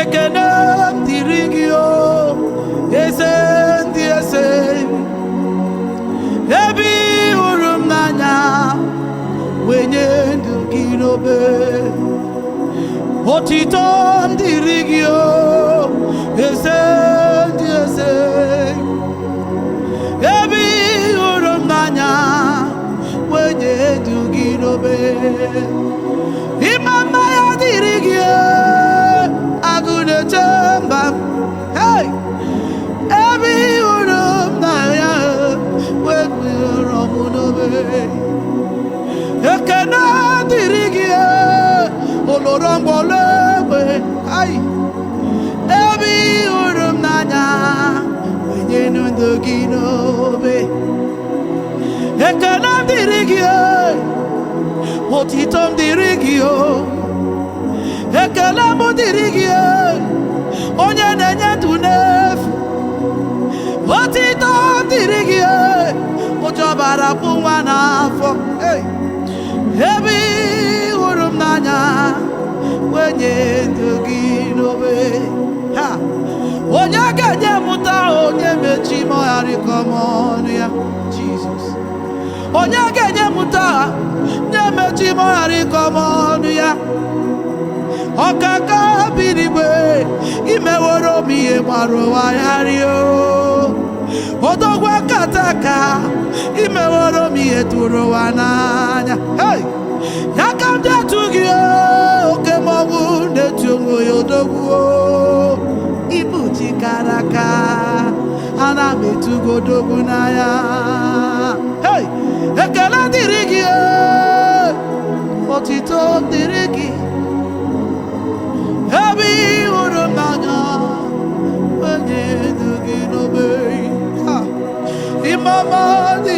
ekene dịrị gị o eze ndị eze ebe ị hụrụ m n'anya wenye ndụ gị n'obe otito dịrị gị o eze ndị eze ebe ị hụrụ m n'anya wenye ndụ gị n'obe ịma mma ya dịrị gị agụ na-eche mba hey! ebe ị hụrụ m n'anya wekpụrụ m n'obe ekene dịrị gị oloro mgbologbe ebe ị hụrụ m n'anya wenye ndụ gị n'obe ekene dịrị gị otito m dịrị gị ekele m dịrị gị onye na-enye ndụ n'efu otito m dịrị gị ụjọ bara bụ nwa n'afọ ebe ị hụrụ m n'anya wenye ndụ gị n'obe onye ga-enye mụta onye mechi ma ọ ghara ịkọ m ọnụ ya Jizọs onye ga-enye mụta nye mechi ma ọ ghara ịkọ m ọnụ ya ọkaka bi n'igwe imeworo m ihe gbara ụwa ya rio odogwu akataka imeworo m ihe tụrụ ụwa n'anya ya ka m detu gị oke mmọnwụ na-eti onwe ya odogwu ibu jikara aka ana m etugo odogwu n'anya ekele dịrị gị otito dịrị gị ebe ị hụrụ m n'anya wenye ndụ gị n'obe ịmama dị